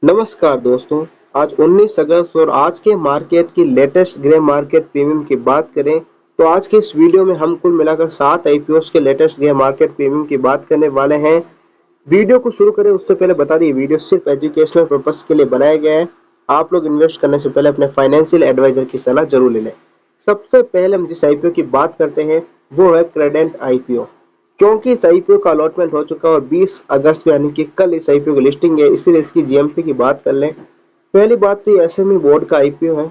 नमस्कार दोस्तों। आज 19 अगस्त और आज के मार्केट की लेटेस्ट ग्रे मार्केट प्रीमियम की बात करें तो आज के इस वीडियो में हम कुल मिलाकर 7 आईपीओस के लेटेस्ट ग्रे मार्केट प्रीमियम की बात करने वाले हैं। वीडियो को शुरू करें उससे पहले बता दें वीडियो सिर्फ एजुकेशनल पर्पस के लिए बनाया गया है। आप लोग इन्वेस्ट करने से पहले अपने फाइनेंशियल एडवाइजर की सलाह जरूर ले लें। सबसे पहले हम जिस आईपीओ की बात करते हैं वो है क्रेडेंट आईपीओ। क्योंकि इस आईपीओ का अलॉटमेंट हो चुका है और 20 अगस्त को यानी कि कल इस आईपीओ की लिस्टिंग है, इसीलिए इसकी जीएमपी की बात कर लें। पहली बात तो ये एसएमई बोर्ड का आईपीओ है।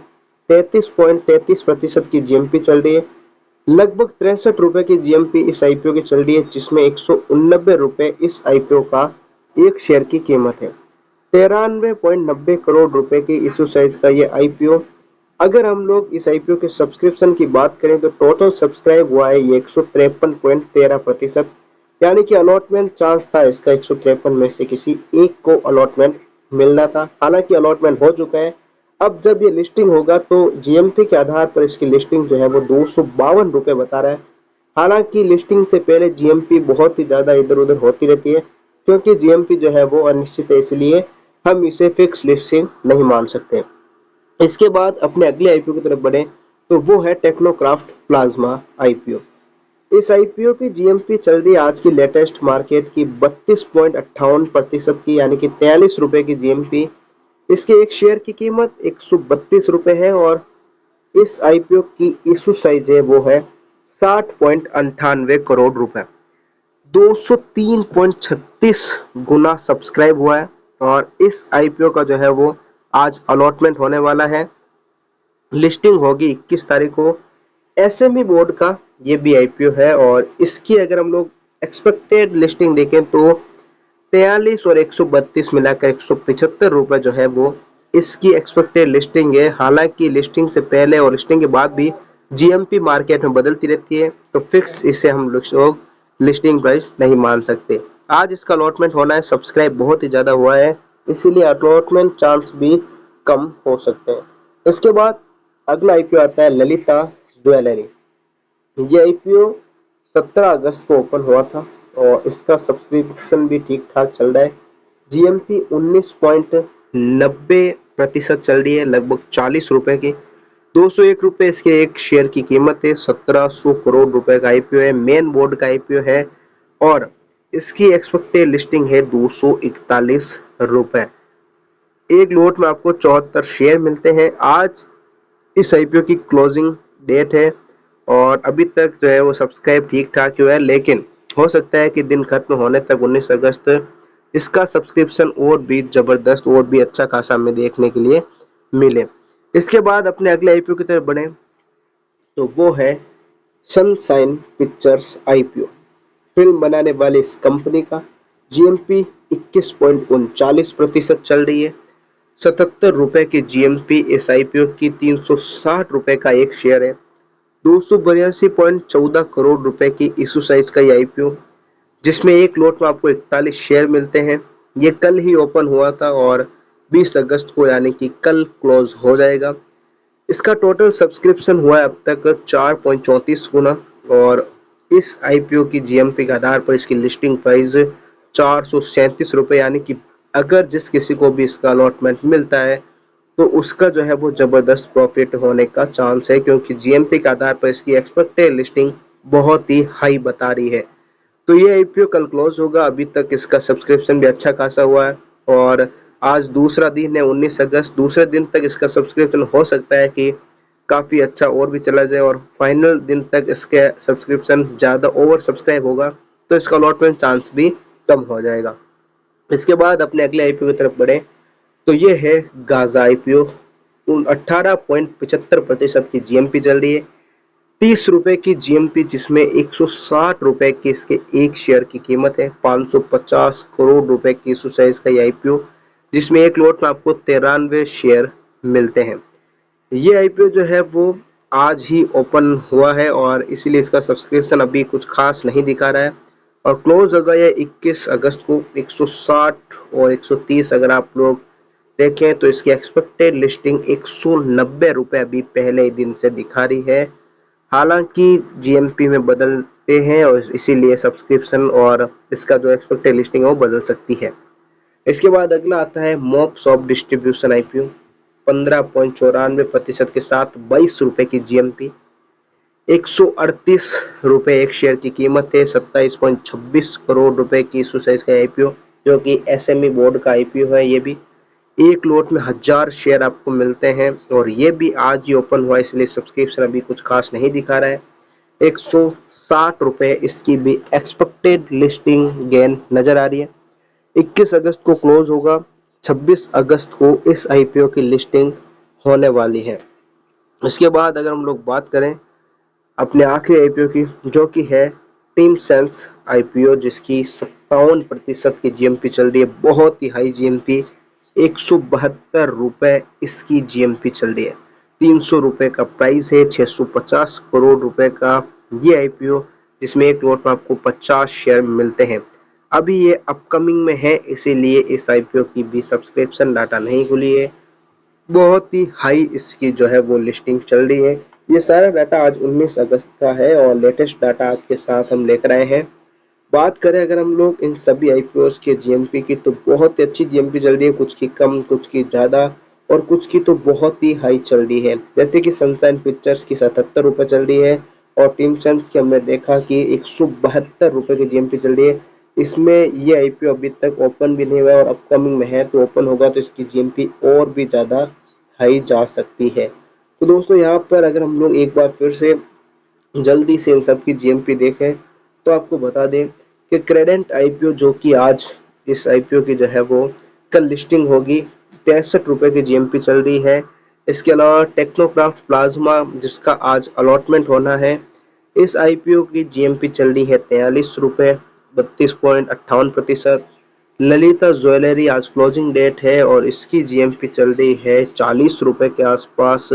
33.33% की जीएमपी चल रही है। लगभग 63 रुपए की जीएमपी इस आईपीओ की चल रही है, जिसमें 189 रुपए इस आईपीओ का एक शेयर की कीमत है। 93.90 करोड़ रुपए की इश्यू साइज का ये आईपीओ। अगर हम लोग इस आईपीओ के सब्सक्रिप्शन की बात करें तो टोटल सब्सक्राइब हुआ है ये 153.13%, यानी कि अलॉटमेंट चांस था इसका 153 में से किसी एक को अलॉटमेंट मिलना था। हालांकि अलॉटमेंट हो चुका है। अब जब ये लिस्टिंग होगा तो जीएमपी के आधार पर इसकी लिस्टिंग जो है वो 252 रुपए बता रहा है। हालांकि लिस्टिंग से पहले जीएमपी बहुत ही ज्यादा इधर उधर होती रहती है, क्योंकि जीएमपी जो है वो अनिश्चित है, इसलिए हम इसे फिक्स लिस्टिंग नहीं मान सकते। इसके बाद अपने अगले आईपीओ की तरफ बढ़े तो वो है टेक्नोक्राफ्ट प्लाज्मा आईपीओ। इस आईपीओ की जीएमपी चल रही है आज की लेटेस्ट मार्केट की 32.58% की, यानी कि 43 रुपए की जीएमपी। इसके एक शेयर की कीमत 132 रुपए है और इस आईपीओ की इशू साइज है वो है 60.98 करोड़ रुपए। 203.36 गुना सब्सक्राइब हुआ है और इस आईपीओ का जो है वो आज अलॉटमेंट होने वाला है। लिस्टिंग होगी 21 तारीख को। एसएमई बोर्ड का ये भी आईपीओ है और इसकी अगर हम लोग एक्सपेक्टेड लिस्टिंग देखें तो 43 और 132 मिलाकर 175 रुपए जो है वो इसकी एक्सपेक्टेड लिस्टिंग है। हालांकि लिस्टिंग से पहले और लिस्टिंग के बाद भी जीएमपी मार्केट में बदलती रहती है, तो फिक्स इसे हम लोग लिस्टिंग प्राइस नहीं मान सकते। आज इसका अलॉटमेंट होना है, सब्सक्राइब बहुत ही ज्यादा हुआ है, इसीलिए अलॉटमेंट चांस भी कम हो सकते हैं। इसके बाद अगला आईपीओ आता है ललिता ज्वेलरी। ये आईपीओ 17 अगस्त को ओपन हुआ था और इसका सब्सक्रिप्शन भी ठीक ठाक चल रहा है। जीएमपी 19.90% चल रही है, लगभग 40 रुपए की। 201 रुपए इसके एक शेयर की कीमत है। 1700 करोड़ रुपए का आईपीओ है, मेन बोर्ड का आईपीओ है और इसकी एक्सपेक्टेड लिस्टिंग है 241 रुपए। एक लोट में आपको 74 शेयर मिलते हैं। आज इस आईपीओ की क्लोजिंग डेट है और अभी तक जो है वो सब्सक्राइब ठीक ठाक हुआ है, लेकिन हो सकता है कि दिन खत्म होने तक 19 अगस्त इसका सब्सक्रिप्शन और भी जबरदस्त और भी अच्छा खासा हमें देखने के लिए मिले। इसके बाद अपने अगले आईपीओ की तरफ बढ़े तो वो है सनशाइन पिक्चर्स आईपीओ। फिल्म बनाने वाली इस कंपनी का जीएमपी 21.39% चल रही है। 77 रुपए की जीएमपी इस आईपीओ की। 360 रुपए का एक शेयर है। 282.14 करोड़ रुपए की इशू साइज का ये आईपीओ, जिसमें एक लोट में आपको 41 शेयर मिलते हैं। ये कल ही ओपन हुआ था और 20 अगस्त को यानी कि कल क्लोज हो जाएगा। इसका टोटल सब्सक्रिप्शन हुआ है अब तक 4.34 गुना और इस आईपीओ की जीएमपी के आधार पर इसकी लिस्टिंग प्राइस 437 रुपए, यानी कि अगर जिस किसी को भी इसका अलॉटमेंट मिलता है तो उसका जो है वो जबरदस्त प्रॉफिट होने का चांस है, क्योंकि जीएमपी के आधार पर इसकी एक्सपेक्टेड लिस्टिंग बहुत ही हाई बता रही है। तो ये आईपीओ कल क्लोज होगा। अभी तक इसका सब्सक्रिप्शन भी अच्छा खासा हुआ है और आज दूसरा दिन है 19 अगस्त। दूसरे दिन तक इसका सब्सक्रिप्शन हो सकता है कि काफ़ी अच्छा और भी चला जाए और फाइनल दिन तक इसके सब्सक्रिप्शन ज़्यादा ओवर सब्सक्राइब होगा तो इसका अलॉटमेंट चांस भी कम हो जाएगा। इसके बाद अपने अगले आईपीओ की तरफ बढ़े तो ये है गाजा आईपीओ। 18.75% की जीएमपी चल रही है। 30 रुपए की जीएमपी, जिसमें 160 रुपए की इसके एक शेयर की कीमत है। 550 करोड़ रुपए की इशू साइज का ये आईपीओ, जिसमें एक लोट में आपको 93 शेयर मिलते हैं। ये आईपीओ जो है वो आज ही ओपन हुआ है और इसीलिए इसका सब्सक्रिप्शन अभी कुछ खास नहीं दिखा रहा है और क्लोज होगा ये 21 अगस्त को। 160 और 130 अगर आप लोग देखें तो इसकी एक्सपेक्टेड लिस्टिंग 190 रुपए अभी पहले दिन से दिखा रही है। हालांकि जीएमपी में बदलते हैं और इसीलिए सब्सक्रिप्शन और इसका जो एक्सपेक्टेड लिस्टिंग है वो बदल सकती है। इसके बाद अगला आता है मॉपसॉफ्ट डिस्ट्रीब्यूशन आईपीओ 15.94% के साथ 22 रुपए की जीएमपी, 138 रुपए एक शेयर की कीमत है, 27.26 करोड़ रुपए की इशू साइज का आईपीओ जो कि एसएमई बोर्ड का आईपीओ है। ये भी एक लोट में 1000 शेयर आपको मिलते हैं और ये भी आज ही ओपन हुआ, इसलिए सब्सक्रिप्शन अभी कुछ खास नहीं दिखा रहा है। 160 रुपए इसकी भी एक्सपेक्टेड लिस्टिंग गेन नजर आ रही है। 21 अगस्त को क्लोज होगा, 26 अगस्त को इस आईपीओ की लिस्टिंग होने वाली है। इसके बाद अगर हम लोग बात करें अपने आखिरी आईपीओ की, जो कि है टीम सेंस आईपीओ, जिसकी 57% की जीएमपी चल रही है, बहुत ही हाई जीएमपी, 172 रुपए इसकी जीएमपी चल रही है, 300 रुपए का प्राइस है, 650 करोड़ रुपए का ये आईपीओ, जिसमें एक लॉट में आपको 50 शेयर मिलते हैं। अभी ये अपकमिंग में है, इसीलिए इस आईपीओ की भी सब्सक्रिप्शन डाटा नहीं खुली है। बहुत ही हाई इसकी जो है वो लिस्टिंग चल रही है। ये सारा डाटा आज 19 अगस्त का है और लेटेस्ट डाटा आपके साथ हम लेकर आए हैं। बात करें अगर हम लोग इन सभी आईपीओस के जीएमपी की, तो बहुत ही अच्छी जीएमपी चल रही है, कुछ की कम, कुछ की ज़्यादा और कुछ की तो बहुत ही हाई चल रही है। जैसे कि सनशाइन पिक्चर्स की 77 रुपये चल रही है और टीम सेंस की हमने देखा कि 172 रुपये की जीएमपी चल रही है। इसमें ये आईपीओ अभी तक ओपन भी नहीं हुआ और अपकमिंग में है, तो ओपन होगा तो इसकी जीएमपी और भी ज़्यादा हाई जा सकती है। तो दोस्तों यहाँ पर अगर हम लोग एक बार फिर से जल्दी से इन सब की जीएमपी देखें तो आपको बता दें कि क्रेडेंट आईपीओ, जो कि आज इस आईपीओ की जो है वो कल लिस्टिंग होगी, 63 रुपये की जीएमपी चल रही है। इसके अलावा टेक्नोक्राफ्ट प्लाज्मा, जिसका आज अलॉटमेंट होना है, इस आईपीओ की जीएमपी चल रही है 43 रुपये, 32.58%। ललिता ज्वेलरी आज क्लोजिंग डेट है और इसकी जीएमपी चल रही है 40 रुपये के आसपास।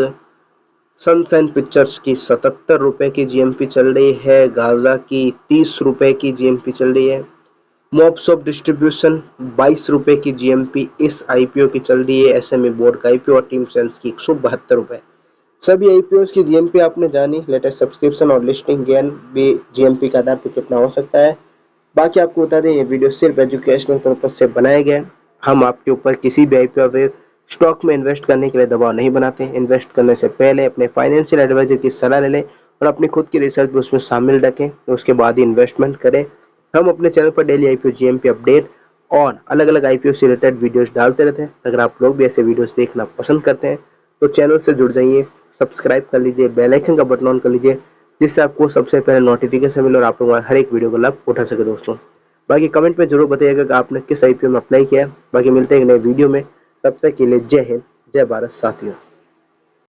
सनशाइन पिक्चर्स की 77 रुपये की जीएमपी चल रही है, गाजा की 30 रुपये की जीएमपी चल रही है, मॉपसॉफ्ट डिस्ट्रीब्यूशन 22 रुपये की जीएमपी इस आईपीओ की चल रही है, एसएमई बोर्ड का आईपीओ, और टीम सेंस की 172 रुपये। सभी आईपीओ की जीएमपी आपने जानी, लेटेस्ट सब्सक्रिप्शन और लिस्टिंग गेन भी जीएमपी के आधार पर कितना हो सकता है। बाकी आपको बता दें ये वीडियो सिर्फ एजुकेशनल पर्पज से बनाया गया है। हम आपके ऊपर किसी भी आईपीओ पे स्टॉक में इन्वेस्ट करने के लिए दबाव नहीं बनाते। इन्वेस्ट करने से पहले अपने फाइनेंशियल एडवाइजर की सलाह ले लें और अपनी खुद की रिसर्च भी उसमें शामिल रखें, तो उसके बाद ही इन्वेस्टमेंट करें। हम अपने चैनल पर डेली आईपीओ जीएमपी अपडेट और अलग अलग आईपीओ से रिलेटेड वीडियोस डालते रहते हैं। अगर आप लोग भी ऐसे वीडियोस देखना पसंद करते हैं तो चैनल से जुड़ जाइए, सब्सक्राइब कर लीजिए, बेल आइकन का बटन ऑन कर लीजिए, जिससे आपको सबसे पहले नोटिफिकेशन मिले और आप लोग हर एक वीडियो का लाभ उठा सके दोस्तों। बाकी कमेंट में जरूर बताइएगा कि आपने किस आईपीओ में अप्लाई किया है। बाकी मिलते हैं एक नए वीडियो में, तब तक के लिए जय हिंद, जय भारत साथियों।